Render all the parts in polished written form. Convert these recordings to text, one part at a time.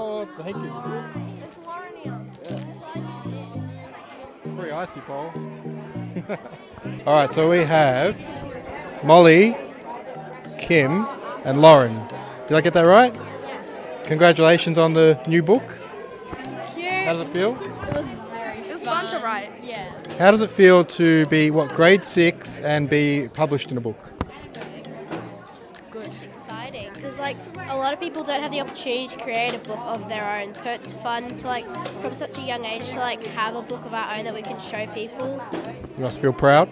Oh, thank you. It's Lauren here. Pretty icy, Paul. All right, so we have Molly, Kim, and Lauren. Did I get that right? Yes. Congratulations on the new book. Cute. How does it feel? It was very fun to write. Yeah. How does it feel to be, grade 6 and be published in a book? Good. Just exciting because a lot of people don't have the opportunity to create a book of their own, so it's fun to from such a young age to have a book of our own that we can show people. You must feel proud.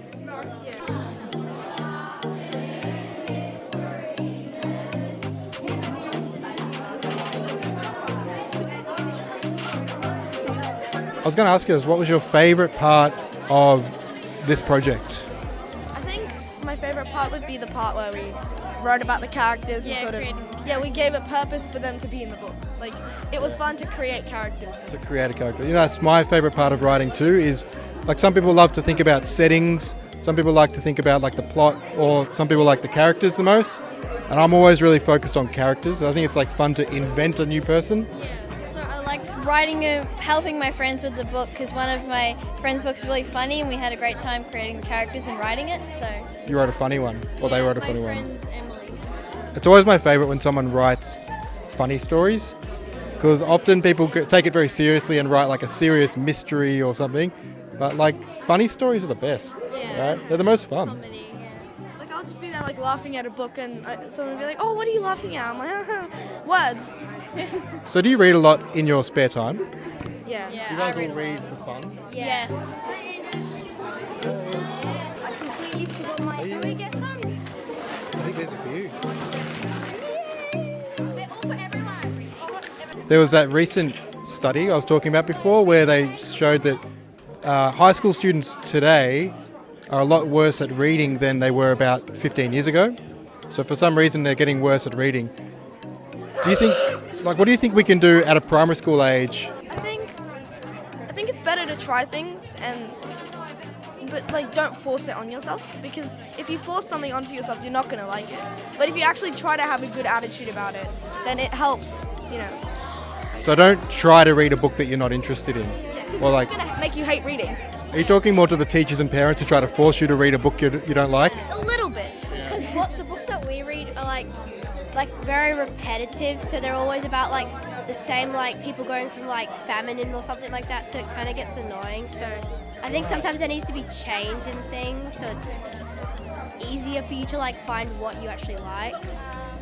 I was going to ask you, what was your favourite part of this project? I think my favourite part would be the part where we wrote about the characters and we gave a purpose for them to be in the book. It was fun to create characters. To create a character. That's my favourite part of writing too, is some people love to think about settings, some people like to think about the plot, or some people like the characters the most. And I'm always really focused on characters. I think it's fun to invent a new person. So I liked helping my friends with the book because one of my friends' books was really funny and we had a great time creating the characters and writing it. So You wrote a funny one, or they wrote a funny one. My friend Emily. It's always my favourite when someone writes funny stories, because often people take it very seriously and write a serious mystery or something. But funny stories are the best, right? They're the most fun. Comedy, yeah. I'll just be there laughing at a book and someone will be like, "Oh, what are you laughing at?" I'm like, words. So do you read a lot in your spare time? Yeah. Yeah, You guys I all read for fun? Yes. I completely forgot my. Can we get some? I think these are for you. They're all for everyone. There was that recent study I was talking about before where they showed that high school students today are a lot worse at reading than they were about 15 years ago. So for some reason they're getting worse at reading. Do you think, what do you think we can do at a primary school age? I think it's better to try things but don't force it on yourself, because if you force something onto yourself, you're not going to like it. But if you actually try to have a good attitude about it, then it helps, So don't try to read a book that you're not interested in. Well, It's going to make you hate reading. are you talking more to the teachers and parents who try to force you to read a book you don't like? A little bit. Because the books that we read are very repetitive, so they're always about the same people going through famine or something like that, so it kind of gets annoying. So I think sometimes there needs to be change in things, so it's easier for you to find what you actually like.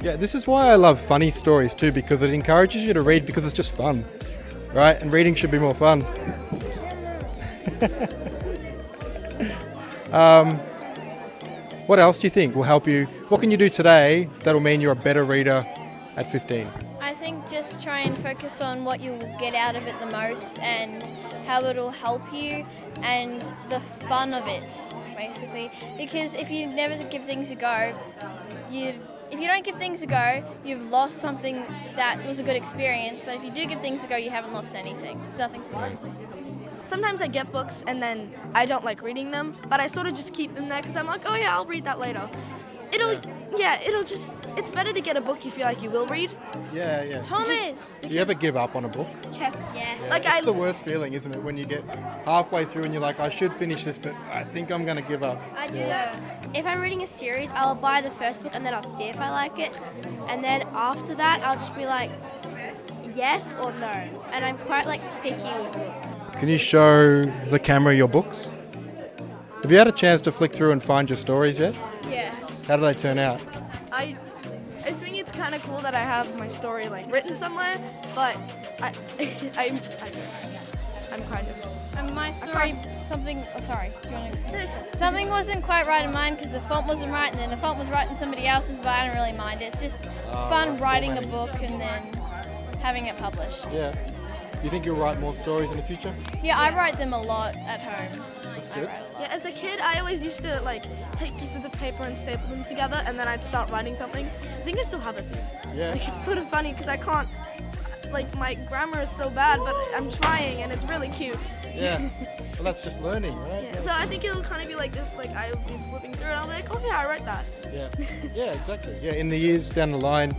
Yeah, this is why I love funny stories too, because it encourages you to read because it's just fun, right? And reading should be more fun. What else do you think will help you? What can you do today that'll mean you're a better reader at 15? I think just try and focus on what you will get out of it the most and how it'll help you and the fun of it, basically. Because if you never give things a go, if you don't give things a go, you've lost something that was a good experience. But if you do give things a go, you haven't lost anything. It's nothing to lose. Sometimes I get books and then I don't like reading them, but I sort of just keep them there because I'm like, oh yeah, I'll read that later. It's better to get a book you feel like you will read. Yeah. Thomas! Do you ever give up on a book? Yes. Yes. It's the worst feeling, isn't it? When you get halfway through and you're like, I should finish this, but I think I'm going to give up. I do that. If I'm reading a series, I'll buy the first book and then I'll see if I like it. And then after that, I'll just be like, yes or no. And I'm quite picky with books. Can you show the camera your books? Have you had a chance to flick through and find your stories yet? Yes. How do they turn out? I think it's kind of cool that I have my story written somewhere, but I'm kind of. And my story, something wasn't quite right in mine because the font wasn't right, and then the font was right in somebody else's, but I don't really mind it. It's just fun writing a book and then having it published. Yeah. Do you think you'll write more stories in the future? Yeah, I write them a lot at home. That's good. Yeah, as a kid, I always used to take pieces of paper and staple them together, and then I'd start writing something. I think I still have it. Yeah. It's sort of funny because I can't. My grammar is so bad, but I'm trying, and it's really cute. Yeah. Well, that's just learning, right? Yeah. So I think it'll kind of be like this. I'll be flipping through, and I'll be like, oh yeah, I wrote that. Yeah. Yeah, exactly. Yeah, in the years down the line,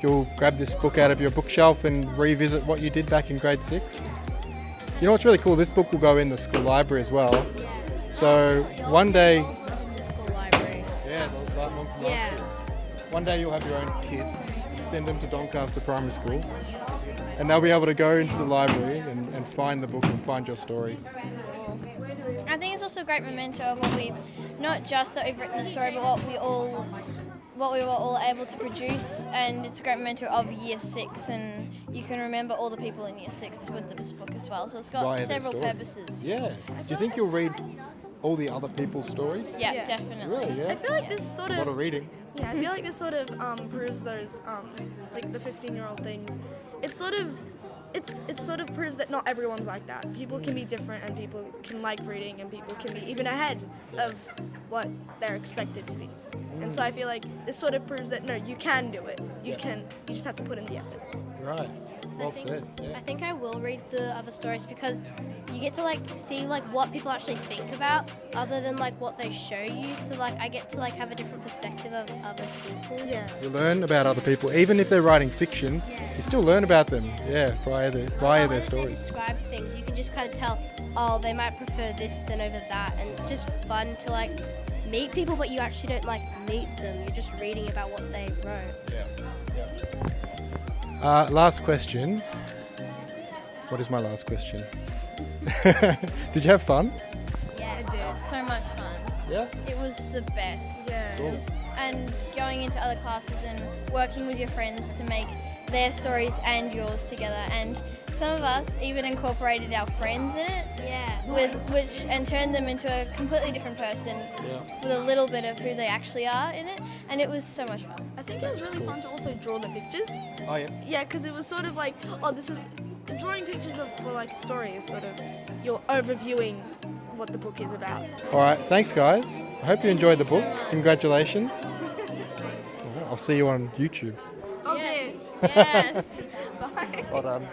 you'll grab this book out of your bookshelf and revisit what you did back in grade 6. You know what's really cool? This book will go in the school library as well. So one day, School library. yeah, that one from last Yeah. year. One day you'll have your own kids, send them to Doncaster Primary School, and they'll be able to go into the library and find the book and find your story. I think it's also a great memento of what we, not just that we've written the story, but what we were all able to produce, and it's a great memento of Year 6, and you can remember all the people in Year 6 with this book as well. So it's got Via their several story. purposes. Yeah. Do you think you'll read all the other people's stories? Yeah, Yeah. definitely. Really, yeah. I feel like this sort A lot of of reading. Yeah, I feel like this sort of proves those like the 15-year-old things. It sort of proves that not everyone's like that. People can be different, and people can like reading, and people can be even ahead of what they're expected to be. And so I feel like this sort of proves that no, you can do it. You just have to put in the effort. Right. Well said. I Yeah. think I will read the other stories because you get to like see like what people actually think about other than like what they show you. So like I get to like have a different perspective of other people. Yeah. You learn about other people, even if they're writing fiction. You still learn about them. Yeah, via their They stories. describe things. You can just kind of tell, oh, they might prefer this than over that, and it's just fun to like meet people, but you actually don't like meet them. You're just reading about what they wrote. Last question. What is my last question? Did you have fun? Yeah, it did. So much fun. Yeah. It was the best. Yeah. Cool. And going into other classes and working with your friends to make their stories and yours together. And some of us even incorporated our friends in it, and turned them into a completely different person with a little bit of who they actually are in it. And it was so much fun. I think it was really fun to also draw the pictures. Oh yeah. Yeah, because it was sort of like, oh, this is drawing pictures for like a story is sort of you're overviewing what the book is about. All right. Thanks, guys. I hope you enjoyed the book. Congratulations. All right, I'll see you on YouTube. Okay. Yes. Bye. Well done.